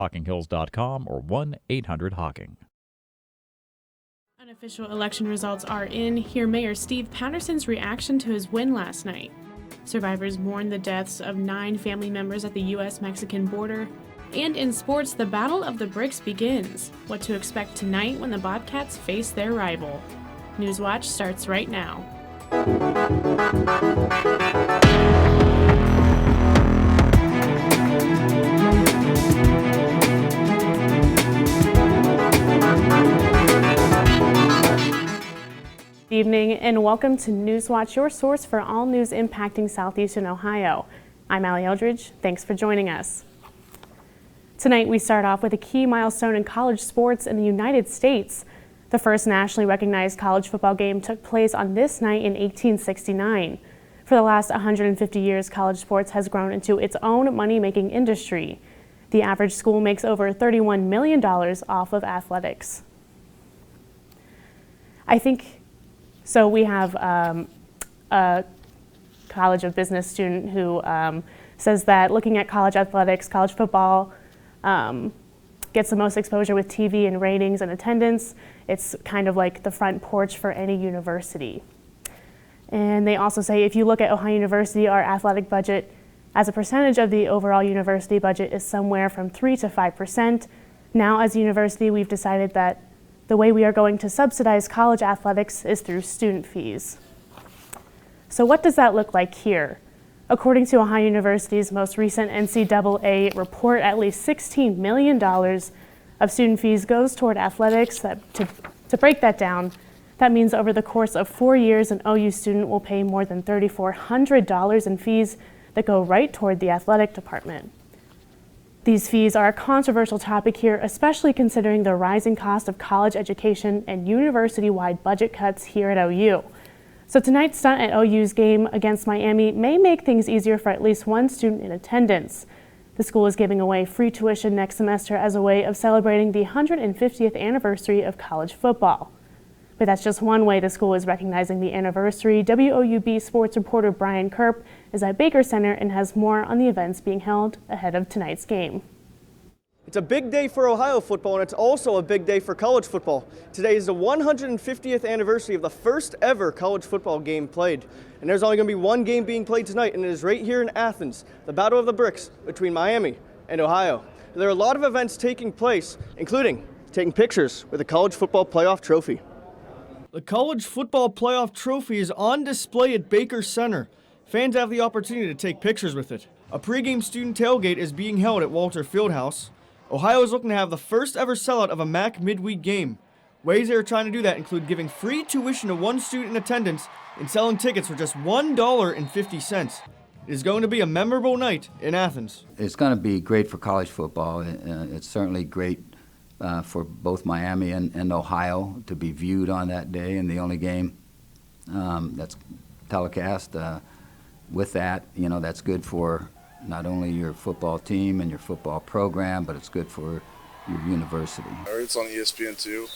HawkingHills.com or 1-800-HAWKING. Unofficial election results are in. Hear Mayor Steve Patterson's reaction to his win last night. Survivors mourn the deaths of 9 family members at the U.S.-Mexican border. And in sports, the Battle of the Bricks begins. What to expect tonight when the Bobcats face their rival. Newswatch starts right now. Good evening and welcome to Newswatch, your source for all news impacting Southeastern Ohio. I'm Allie Eldridge. Thanks for joining us. Tonight we start off with a key milestone in college sports in the United States. The first nationally recognized college football game took place on this night in 1869. For the last 150 years, college sports has grown into its own money-making industry. The average school makes over $31 million off of athletics. So we have a College of Business student who says that looking at college athletics, college football gets the most exposure with TV and ratings and attendance. It's kind of like the front porch for any university. And they also say if you look at Ohio University, our athletic budget as a percentage of the overall university budget is somewhere from 3 to 5%. Now as a university, we've decided that the way we are going to subsidize college athletics is through student fees. So what does that look like here? According to Ohio University's most recent NCAA report, at least $16 million of student fees goes toward athletics. To break that down, that means over the course of 4 years, an OU student will pay more than $3,400 in fees that go right toward the athletic department. These fees are a controversial topic here, especially considering the rising cost of college education and university-wide budget cuts here at OU. So tonight's stunt at OU's game against Miami may make things easier for at least one student in attendance. The school is giving away free tuition next semester as a way of celebrating the 150th anniversary of college football. But that's just one way the school is recognizing the anniversary. WOUB sports reporter Brian Kerp is at Baker Center and has more on the events being held ahead of tonight's game. It's a big day for Ohio football, and it's also a big day for college football. Today is the 150th anniversary of the first ever college football game played. And there's only going to be one game being played tonight, and it is right here in Athens, the Battle of the Bricks between Miami and Ohio. There are a lot of events taking place, including taking pictures with the College Football Playoff Trophy. The College Football Playoff Trophy is on display at Baker Center. Fans have the opportunity to take pictures with it. A pregame student tailgate is being held at Walter Fieldhouse. Ohio is looking to have the first ever sellout of a MAC midweek game. Ways they are trying to do that include giving free tuition to one student in attendance and selling tickets for just $1.50. It is going to be a memorable night in Athens. It's going to be great for college football. It's certainly great for both Miami and Ohio to be viewed on that day, and the only game that's telecast. With that, that's good for not only your football team and your football program, but it's good for your university. It's on ESPN too.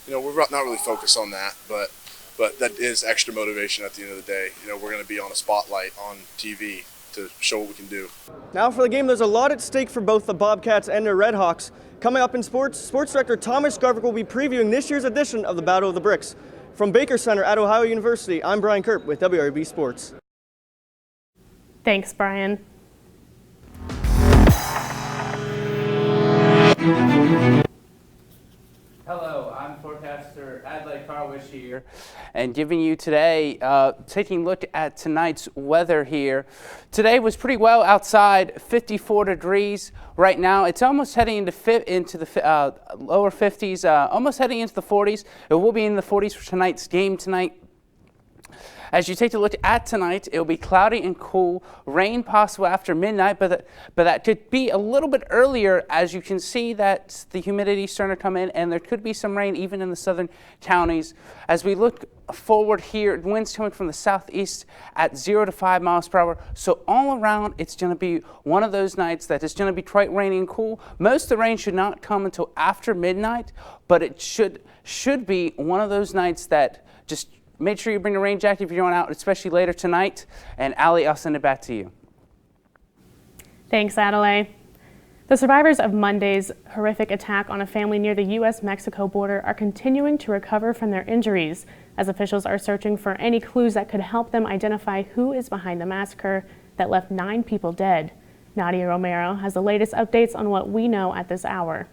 We're not really focused on that, but that is extra motivation at the end of the day. We're going to be on a spotlight on TV to show what we can do. Now for the game, there's a lot at stake for both the Bobcats and the Redhawks. Coming up in sports director Thomas Garvick will be previewing this year's edition of the Battle of the Bricks. From Baker Center at Ohio University, I'm Brian Kerp with WOUB Sports. Thanks, Brian. Hello, I'm forecaster Adlai Carwish here, and giving you today, taking a look at tonight's weather here. Today was pretty well outside, 54 degrees. Right now, it's almost heading into the lower 50s, almost heading into the 40s. It will be in the 40s for tonight's game tonight. As you take a look at tonight, it will be cloudy and cool, rain possible after midnight, but that could be a little bit earlier, as you can see that the humidity is starting to come in, and there could be some rain even in the southern counties. As we look forward here, winds coming from the southeast at 0 to 5 miles per hour. So all around, it's going to be one of those nights that is going to be quite rainy and cool. Most of the rain should not come until after midnight, but it should be one of those nights that just make sure you bring a rain jacket if you're going out, especially later tonight. And Allie, I'll send it back to you. Thanks, Adelaide. The survivors of Monday's horrific attack on a family near the U.S.-Mexico border are continuing to recover from their injuries as officials are searching for any clues that could help them identify who is behind the massacre that left 9 people dead. Nadia Romero has the latest updates on what we know at this hour.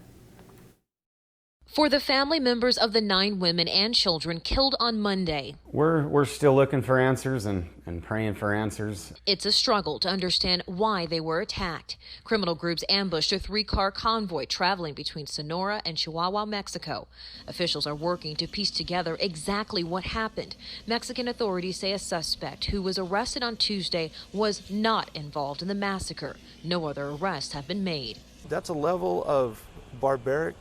For the family members of the 9 women and children killed on Monday, We're still looking for answers and praying for answers. it's a struggle to understand why they were attacked. Criminal groups ambushed a 3-car convoy traveling between Sonora and Chihuahua, Mexico. Officials are working to piece together exactly what happened. Mexican authorities say a suspect who was arrested on Tuesday was not involved in the massacre. No other arrests have been made. That's a level of barbaric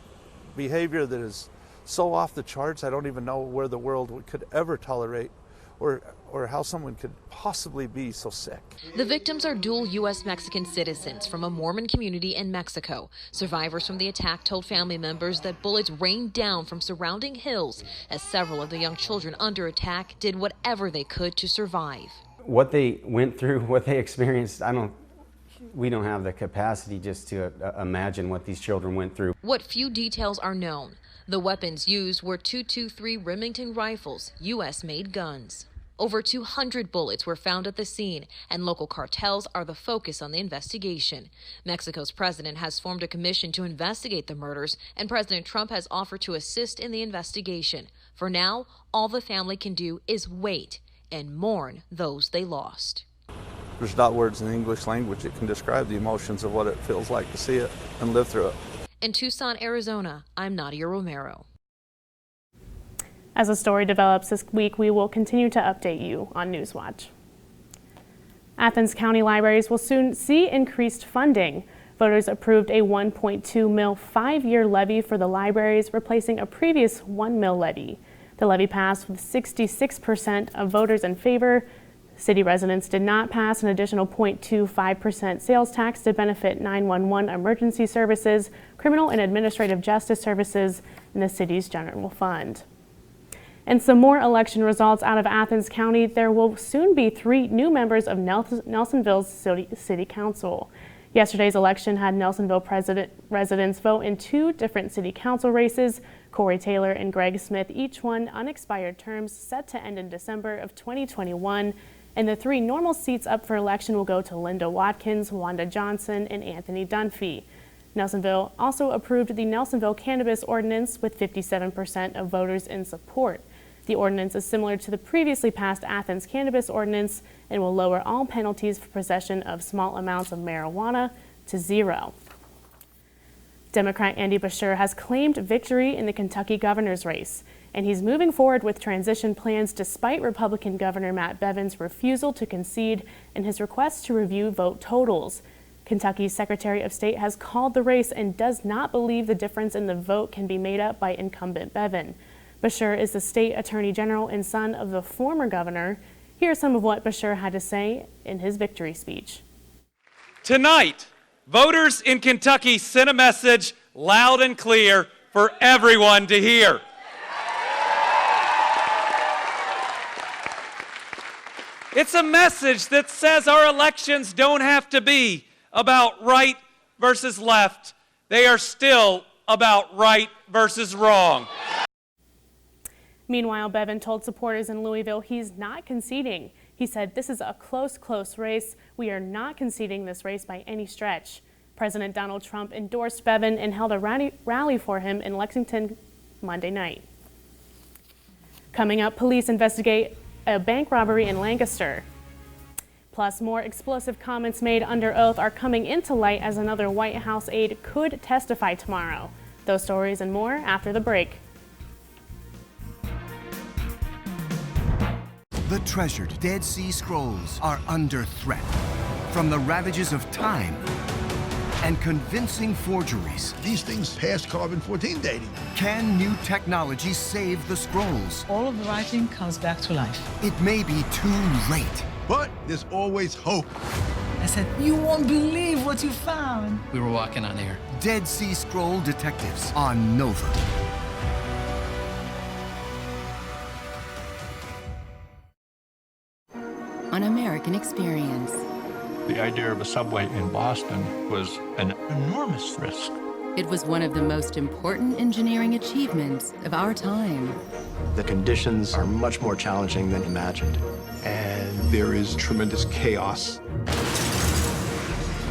behavior that is so off the charts. I don't even know where the world could ever tolerate or how someone could possibly be so sick. The victims are dual U.S.-Mexican citizens from a Mormon community in Mexico. Survivors from the attack told family members that bullets rained down from surrounding hills as several of the young children under attack did whatever they could to survive. What they went through, what they experienced, we don't have the capacity just to imagine what these children went through. What few details are known. The weapons used were .223 Remington rifles, U.S.-made guns. Over 200 bullets were found at the scene, and local cartels are the focus on the investigation. Mexico's president has formed a commission to investigate the murders, and President Trump has offered to assist in the investigation. For now, all the family can do is wait and mourn those they lost. There's not words in the English language that can describe the emotions of what it feels like to see it and live through it. In Tucson, Arizona, I'm Nadia Romero. As the story develops this week, we will continue to update you on Newswatch. Athens County libraries will soon see increased funding. Voters approved a $1.2 million 5-year levy for the libraries, replacing a previous $1 million levy. The levy passed with 66% of voters in favor. City residents did not pass an additional 0.25% sales tax to benefit 911 emergency services, criminal and administrative justice services, and the city's general fund. And some more election results out of Athens County. There will soon be 3 new members of Nelsonville's City Council. Yesterday's election had Nelsonville residents vote in 2 different city council races. Corey Taylor and Greg Smith each won unexpired terms set to end in December of 2021. And the 3 normal seats up for election will go to Linda Watkins, Wanda Johnson, and Anthony Dunphy. Nelsonville also approved the Nelsonville Cannabis Ordinance with 57% of voters in support. The ordinance is similar to the previously passed Athens Cannabis Ordinance and will lower all penalties for possession of small amounts of marijuana to 0. Democrat Andy Beshear has claimed victory in the Kentucky governor's race, and he's moving forward with transition plans despite Republican Governor Matt Bevin's refusal to concede and his request to review vote totals. Kentucky's Secretary of State has called the race and does not believe the difference in the vote can be made up by incumbent Bevin. Beshear is the state attorney general and son of the former governor. Here's some of what Beshear had to say in his victory speech. Tonight, voters in Kentucky sent a message loud and clear for everyone to hear. It's a message that says our elections don't have to be about right versus left. They are still about right versus wrong. Meanwhile, Bevin told supporters in Louisville he's not conceding. He said, "This is a close race. We are not conceding this race by any stretch." President Donald Trump endorsed Bevin and held a rally for him in Lexington Monday night. Coming up, police investigate a bank robbery in Lancaster. Plus, more explosive comments made under oath are coming into light as another White House aide could testify tomorrow. Those stories and more after the break. The treasured Dead Sea Scrolls are under threat from the ravages of time and convincing forgeries. These things pass carbon-14 dating. Can new technology save the scrolls? All of the writing comes back to life. It may be too late. But there's always hope. I said, "You won't believe what you found." We were walking on air. Dead Sea Scroll Detectives on Nova. An American experience. The idea of a subway in Boston was an enormous risk. It was one of the most important engineering achievements of our time. The conditions are much more challenging than imagined. And there is tremendous chaos.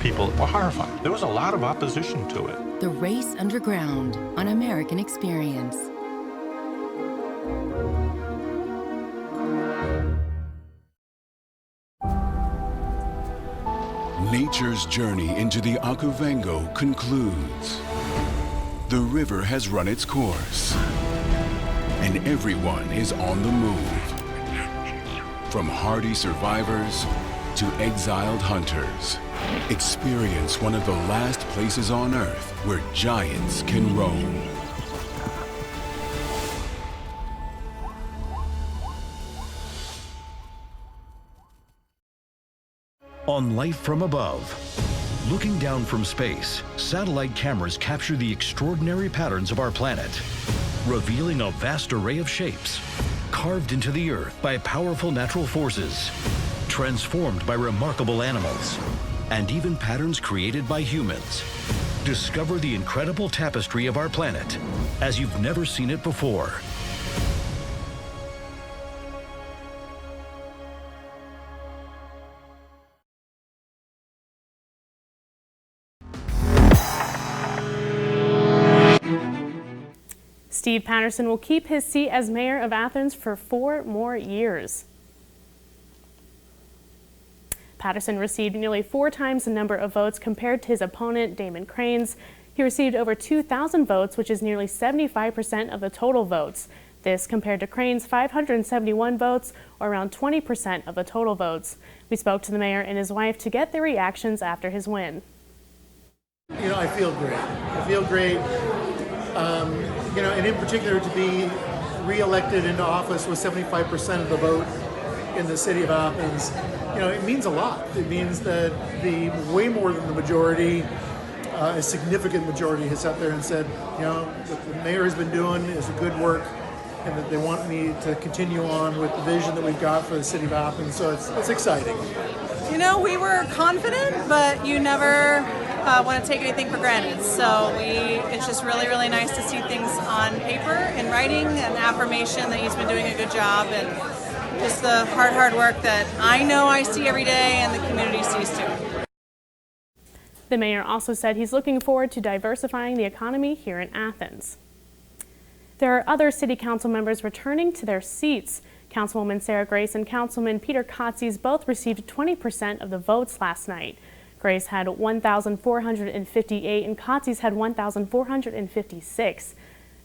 People were horrified. There was a lot of opposition to it. The Race Underground on American Experience. Nature's journey into the Okavango concludes. The river has run its course, and everyone is on the move. From hardy survivors to exiled hunters, experience one of the last places on Earth where giants can roam. On Life from Above. Looking down from space, satellite cameras capture the extraordinary patterns of our planet, revealing a vast array of shapes, carved into the Earth by powerful natural forces, transformed by remarkable animals, and even patterns created by humans. Discover the incredible tapestry of our planet as you've never seen it before. Steve Patterson will keep his seat as mayor of Athens for 4 more years. Patterson received nearly 4 times the number of votes compared to his opponent, Damon Cranes. He received over 2,000 votes, which is nearly 75% of the total votes. This compared to Cranes' 571 votes, or around 20% of the total votes. We spoke to the mayor and his wife to get their reactions after his win. You know, I feel great. I feel great. And in particular to be re-elected into office with 75% of the vote in the city of Athens, it means a lot. It means that the way more than the majority, a significant majority has sat there and said, what the mayor has been doing is a good work, and that they want me to continue on with the vision that we've got for the city of Athens. So it's exciting. We were confident, but you never want to take anything for granted. So it's just really, really nice to see things on paper and writing, and affirmation that he's been doing a good job, and just the hard work that I know I see every day and the community sees too. The mayor also said he's looking forward to diversifying the economy here in Athens. There are other city council members returning to their seats. Councilwoman Sarah Grace and Councilman Peter Kotzies both received 20% of the votes last night. Grace had 1,458 and Kotzies had 1,456.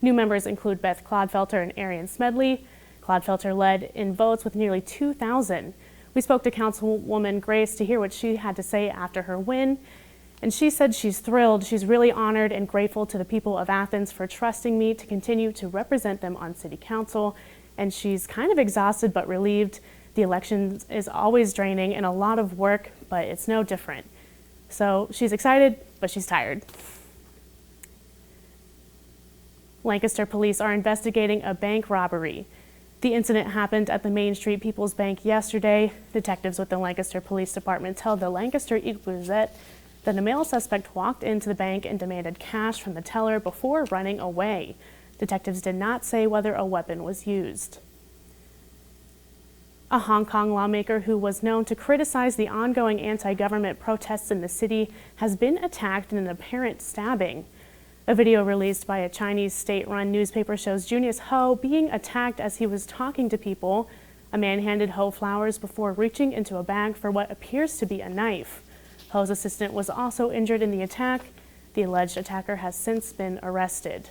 New members include Beth Clodfelter and Arian Smedley. Clodfelter led in votes with nearly 2,000. We spoke to Councilwoman Grace to hear what she had to say after her win. And she said she's thrilled. She's really honored and grateful to the people of Athens for trusting me to continue to represent them on City Council. And she's kind of exhausted but relieved. The election is always draining and a lot of work, but it's no different. So she's excited, but she's tired. Lancaster police are investigating a bank robbery. The incident happened at the Main Street People's Bank yesterday. Detectives with the Lancaster Police Department tell the Lancaster Eagle-Gazette that a male suspect walked into the bank and demanded cash from the teller before running away. Detectives did not say whether a weapon was used. A Hong Kong lawmaker who was known to criticize the ongoing anti-government protests in the city has been attacked in an apparent stabbing. A video released by a Chinese state-run newspaper shows Junius Ho being attacked as he was talking to people. A man handed Ho flowers before reaching into a bag for what appears to be a knife. Ho's assistant was also injured in the attack. The alleged attacker has since been arrested.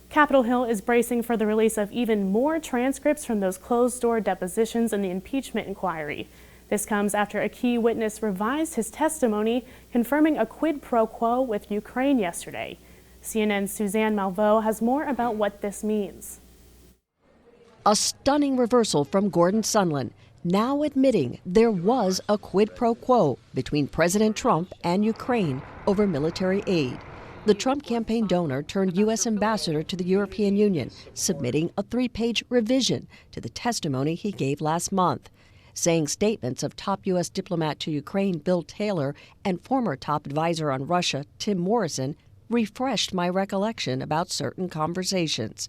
Capitol Hill is bracing for the release of even more transcripts from those closed-door depositions in the impeachment inquiry. This comes after a key witness revised his testimony, confirming a quid pro quo with Ukraine yesterday. CNN's Suzanne Malveaux has more about what this means. A stunning reversal from Gordon Sondland, now admitting there was a quid pro quo between President Trump and Ukraine over military aid. The Trump campaign donor turned U.S. ambassador to the European Union, submitting a 3-page revision to the testimony he gave last month. saying statements of top U.S. diplomat to Ukraine Bill Taylor and former top advisor on Russia Tim Morrison refreshed my recollection about certain conversations.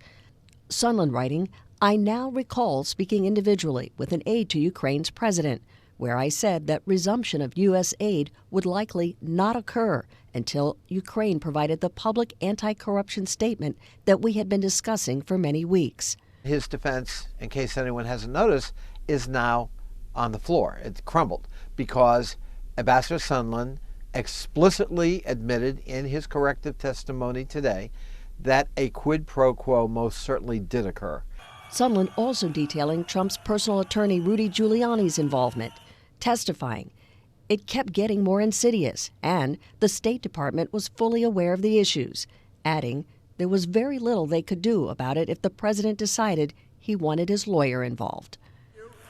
Sunland writing, I now recall speaking individually with an aide to Ukraine's president, where I said that resumption of U.S. aid would likely not occur until Ukraine provided the public anti-corruption statement that we had been discussing for many weeks. His defense, in case anyone hasn't noticed, is now on the floor. It's crumbled because Ambassador Sunland explicitly admitted in his corrective testimony today that a quid pro quo most certainly did occur. Sunland also detailing Trump's personal attorney Rudy Giuliani's involvement, testifying it kept getting more insidious and the State Department was fully aware of the issues, adding there was very little they could do about it if the president decided he wanted his lawyer involved.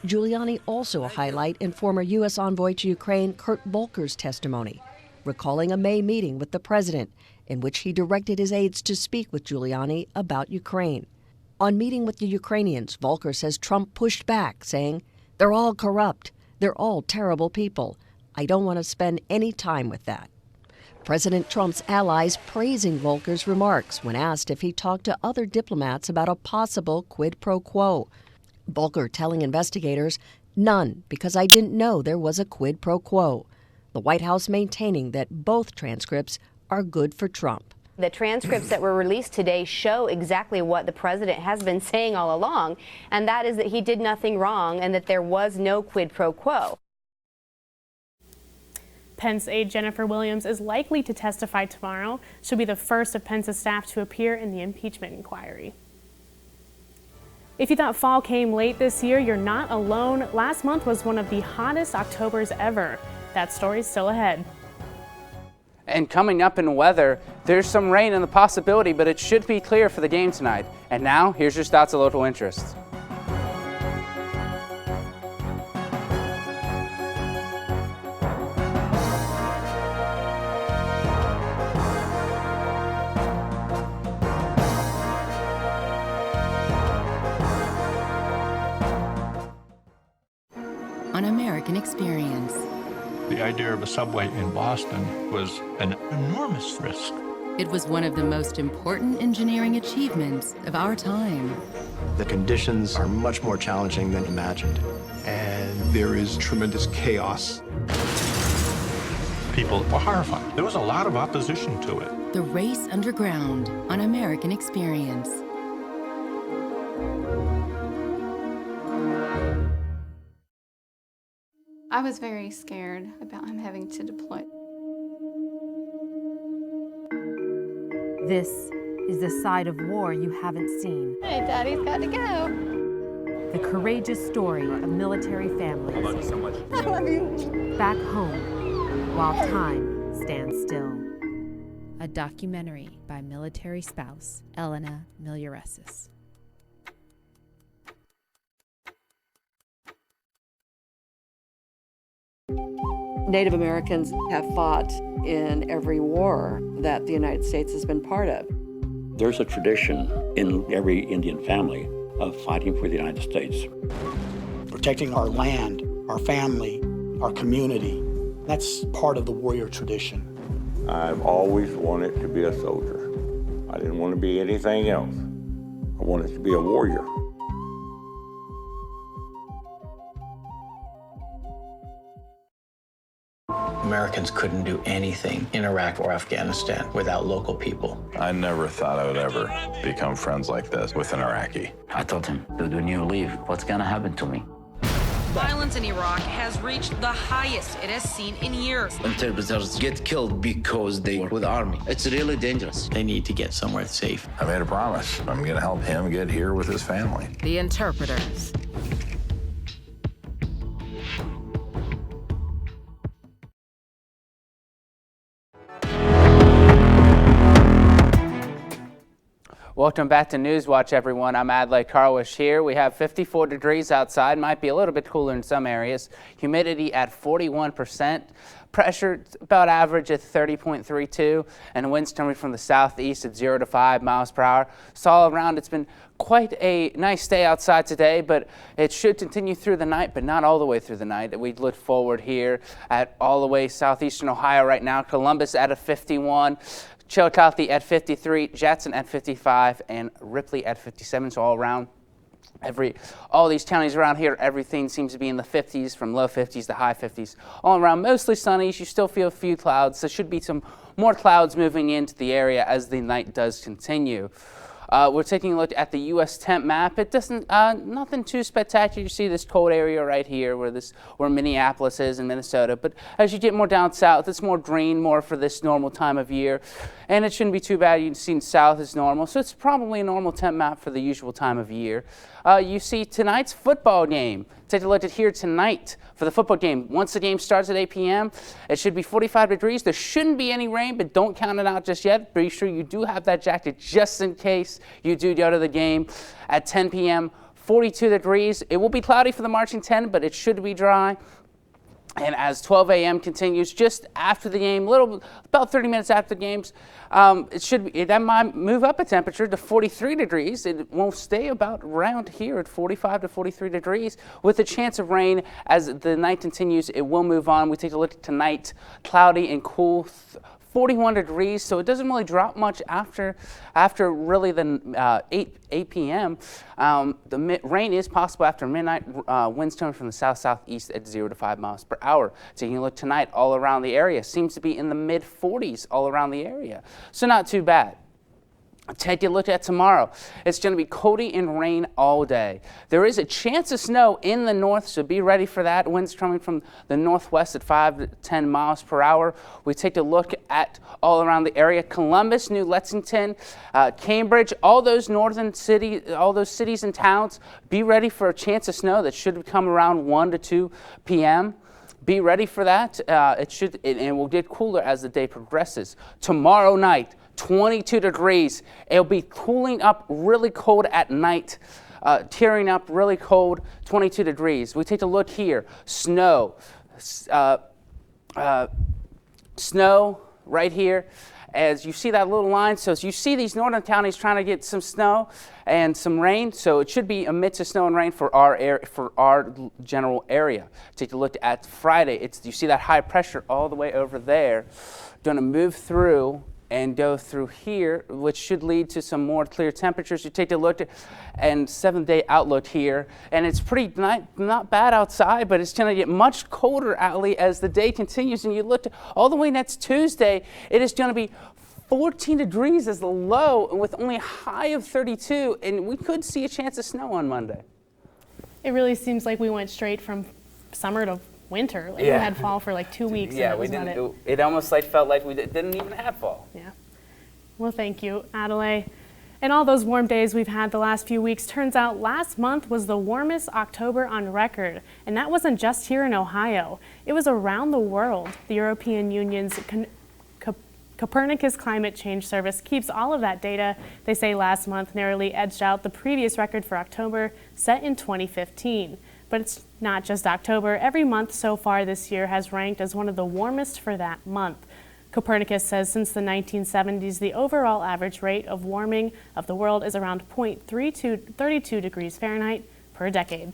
Giuliani also a highlight in former U.S. envoy to Ukraine Kurt Volker's testimony, recalling a May meeting with the president in which he directed his aides to speak with Giuliani about Ukraine. On meeting with the Ukrainians, Volker says Trump pushed back, saying, "They're all corrupt. They're all terrible people. I don't want to spend any time with that." President Trump's allies praising Volker's remarks when asked if he talked to other diplomats about a possible quid pro quo. Volker telling investigators, "None, because I didn't know there was a quid pro quo." The White House maintaining that both transcripts are good for Trump. The transcripts that were released today show exactly what the president has been saying all along, and that is that he did nothing wrong and that there was no quid pro quo. Pence aide Jennifer Williams is likely to testify tomorrow. She'll be the first of Pence's staff to appear in the impeachment inquiry. If you thought fall came late this year, you're not alone. Last month was one of the hottest Octobers ever. That story's still ahead. And coming up in weather, there's some rain and the possibility, but it should be clear for the game tonight. And now, here's your stats of local interest. An American Experience. The idea of a subway in Boston was an enormous risk. It was one of the most important engineering achievements of our time. The conditions are much more challenging than imagined. And there is tremendous chaos. People were horrified. There was a lot of opposition to it. The Race Underground on American Experience. I was very scared about him having to deploy. This is the side of war you haven't seen. Hey, Daddy's got to go. The courageous story of military families. I love you so much. I love you. Back home, while time stands still. A documentary by military spouse Elena Miliaresis. Native Americans have fought in every war that the United States has been part of. There's a tradition in every Indian family of fighting for the United States. Protecting our land, our family, our community, that's part of the warrior tradition. I've always wanted to be a soldier. I didn't want to be anything else. I wanted to be a warrior. Americans couldn't do anything in Iraq or Afghanistan without local people. I never thought I would ever become friends like this with an Iraqi. I told him, dude, when you leave, what's gonna happen to me? Violence in Iraq has reached the highest it has seen in years. Interpreters get killed because they were with the army. It's really dangerous. They need to get somewhere safe. I made a promise. I'm gonna help him get here with his family. The Interpreters. Welcome back to Newswatch, everyone. I'm Adlai Karwish here. We have 54 degrees outside. Might be a little bit cooler in some areas. Humidity at 41%. pressure about average at 30.32, and winds coming from the southeast at 0 to 5 miles per hour. So all around, it's been quite a nice day outside today, but it should continue through the night, but not all the way through the night. We look forward here at all the way southeastern Ohio right now. Columbus at a 51. Chillicothe at 53, Jackson at 55, and Ripley at 57. So all around, all these counties around here, everything seems to be in the 50s, from low 50s to high 50s. All around, mostly sunny. You still feel a few clouds. There should be some more clouds moving into the area as the night does continue. We're taking a look at the U.S. temp map. It doesn't, nothing too spectacular. You see this cold area right here where Minneapolis is in Minnesota. But as you get more down south, it's more green, more for this normal time of year. And it shouldn't be too bad. You see south is normal. So it's probably a normal temp map for the usual time of year. You see tonight's football game. Take a look at here tonight for the football game. Once the game starts at 8 p.m., it should be 45 degrees. There shouldn't be any rain, but don't count it out just yet. Be sure you do have that jacket just in case you do go to the game. At 10 p.m., 42 degrees. It will be cloudy for the marching 10, but it should be dry. And as 12 a.m. continues, just after the game, about 30 minutes after the games, that might move up a temperature to 43 degrees. It won't stay about around here at 45 to 43 degrees with a chance of rain as the night continues. It will move on. We take a look at tonight, cloudy and cool. 41 degrees, so it doesn't really drop much after really the 8 p.m. The rain is possible after midnight. Winds coming from the south-southeast at 0 to 5 miles per hour. Taking a look tonight, all around the area seems to be in the mid-40s all around the area, so not too bad. Take a look at tomorrow. It's going to be coldy and rain all day. There is a chance of snow in the north, so be ready for that. Winds coming from the northwest at 5 to 10 miles per hour. We take a look at all around the area. Columbus, New Lexington, Cambridge, all those northern cities, all those cities and towns, be ready for a chance of snow that should come around 1 to 2 p.m. Be ready for that. It will get cooler as the day progresses. Tomorrow night, 22 degrees. It'll be cooling up really cold at night, tearing up really cold, 22 degrees. We take a look here. Snow right here. As you see that little line, so as you see these northern counties trying to get some snow and some rain, so it should be a mix of snow and rain for our general area. Take a look at Friday. You see that high pressure all the way over there, going to move through and go through here, which should lead to some more clear temperatures. You take a look at and 7-day outlook here, and it's pretty not bad outside, but it's going to get much colder as the day continues. And you look all the way next Tuesday, it is going to be 14 degrees as the low, and with only a high of 32, and we could see a chance of snow on Monday. It really seems like we went straight from summer to winter. Like we had fall for like 2 weeks. Yeah, and we didn't. It almost felt like we didn't even have fall. Yeah. Well, thank you, Adelaide. And all those warm days we've had the last few weeks, turns out last month was the warmest October on record. And that wasn't just here in Ohio. It was around the world. The European Union's Copernicus Climate Change Service keeps all of that data. They say last month narrowly edged out the previous record for October set in 2015. But it's not just October. Every month so far this year has ranked as one of the warmest for that month. Copernicus says since the 1970s, the overall average rate of warming of the world is around 32 degrees Fahrenheit per decade.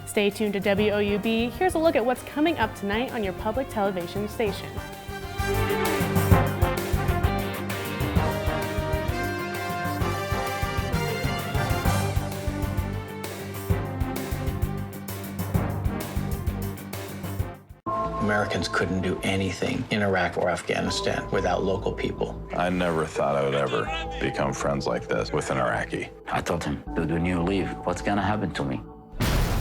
Stay tuned to WOUB. Here's a look at what's coming up tonight on your public television station. Americans couldn't do anything in Iraq or Afghanistan without local people. I never thought I would ever become friends like this with an Iraqi. I told him, when you leave, what's gonna happen to me?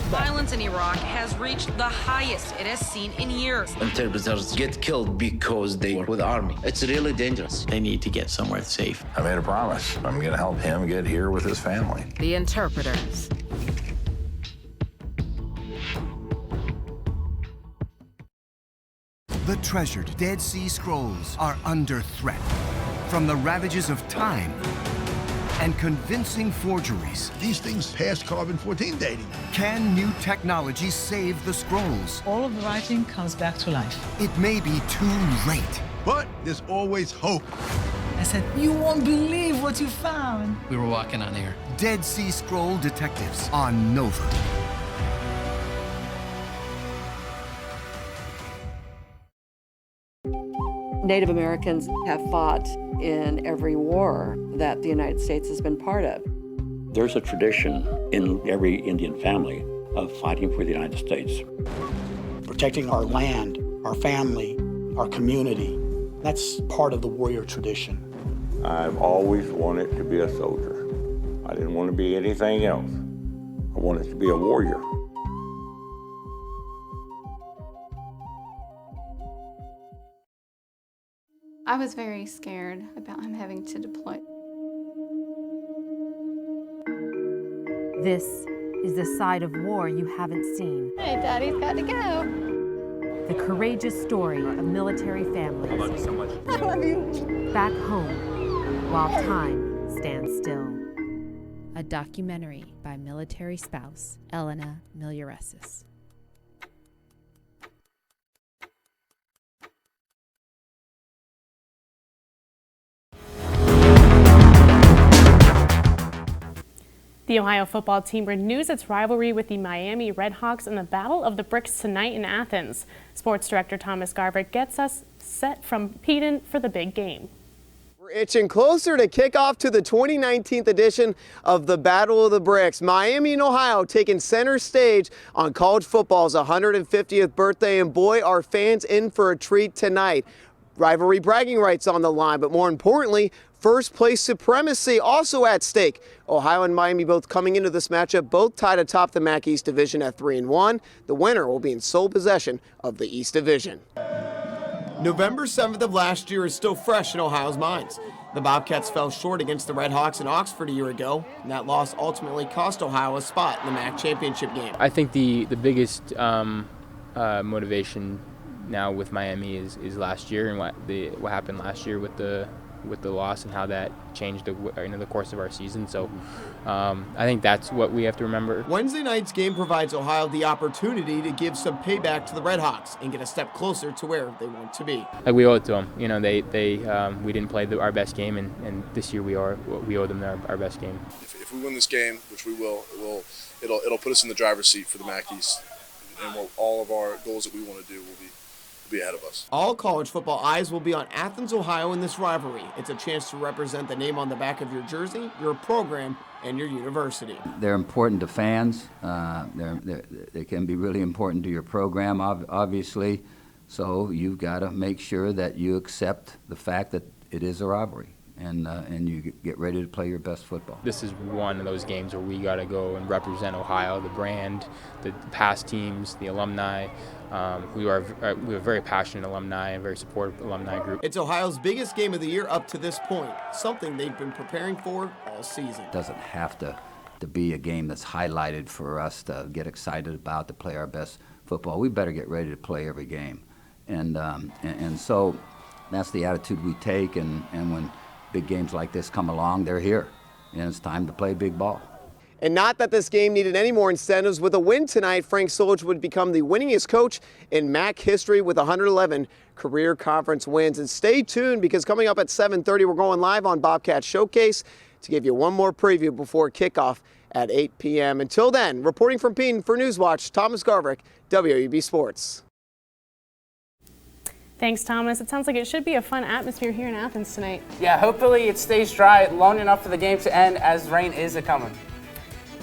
Violence in Iraq has reached the highest it has seen in years. Interpreters get killed because they were with the army. It's really dangerous. They need to get somewhere safe. I made a promise. I'm going to help him get here with his family. The interpreters. The treasured Dead Sea Scrolls are under threat from the ravages of time and convincing forgeries. These things pass carbon-14 dating. Can new technology save the scrolls? All of the writing comes back to life. It may be too late. But there's always hope. I said, you won't believe what you found. We were walking on air. Dead Sea Scroll Detectives on Nova. Native Americans have fought in every war that the United States has been part of. There's a tradition in every Indian family of fighting for the United States. Protecting our land, our family, our community. That's part of the warrior tradition. I've always wanted to be a soldier. I didn't want to be anything else. I wanted to be a warrior. I was very scared about him having to deploy. This is the side of war you haven't seen. Hey, Daddy's got to go. The courageous story of military families. I love you so much. I love you. Back home, while time stands still. A documentary by military spouse Elena Miliaresis. The Ohio football team renews its rivalry with the Miami Redhawks in the Battle of the Bricks tonight in Athens. Sports director Thomas Garvert gets us set from Peden for the big game. We're itching closer to kickoff to the 2019 edition of the Battle of the Bricks. Miami and Ohio taking center stage on college football's 150th birthday, and boy, are fans in for a treat tonight. Rivalry bragging rights on the line, but more importantly, first place supremacy also at stake. Ohio and Miami both coming into this matchup, both tied atop the MAC East Division at 3-1. The winner will be in sole possession of the East Division. November 7th of last year is still fresh in Ohio's minds. The Bobcats fell short against the Redhawks in Oxford a year ago, and that loss ultimately cost Ohio a spot in the MAC championship game. I think the biggest motivation now with Miami is last year and what happened last year with the loss and how that changed the course of our season. So I think that's what we have to remember. Wednesday night's game provides Ohio the opportunity to give some payback to the Redhawks and get a step closer to where they want to be. Like, we owe it to them. You know, we didn't play our best game, and this year we owe them our best game. If we win this game, which we will, it'll put us in the driver's seat for the MAC East, and all of our goals that we want to do will be ahead of us. All college football eyes will be on Athens, Ohio in this rivalry. It's a chance to represent the name on the back of your jersey, your program, and your university. They're important to fans. They can be really important to your program, obviously. So you've got to make sure that you accept the fact that it is a rivalry. And you get ready to play your best football. This is one of those games where we got to go and represent Ohio, the brand, the past teams, the alumni. We are a very passionate alumni and very supportive alumni group. It's Ohio's biggest game of the year up to this point, something they've been preparing for all season. It doesn't have to be a game that's highlighted for us to get excited about, to play our best football. We better get ready to play every game. And so that's the attitude we take, and when big games like this come along, they're here, and it's time to play big ball. And not that this game needed any more incentives. With a win tonight, Frank Solich would become the winningest coach in MAC history with 111 career conference wins. And stay tuned, because coming up at 7:30, we're going live on Bobcat Showcase to give you one more preview before kickoff at 8 p.m. Until then, reporting from Peden for Newswatch, Thomas Garvert, WOUB Sports. Thanks, Thomas. It sounds like it should be a fun atmosphere here in Athens tonight. Yeah, hopefully it stays dry long enough for the game to end, as rain is a-coming.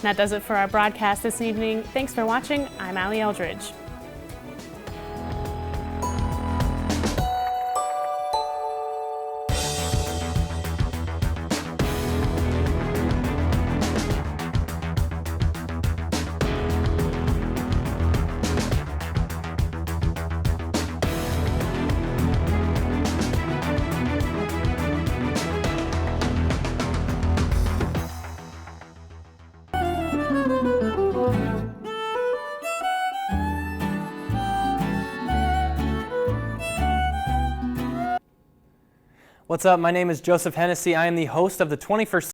That does it for our broadcast this evening. Thanks for watching. I'm Allie Eldridge. What's up? My name is Joseph Hennessy. I am the host of the 21st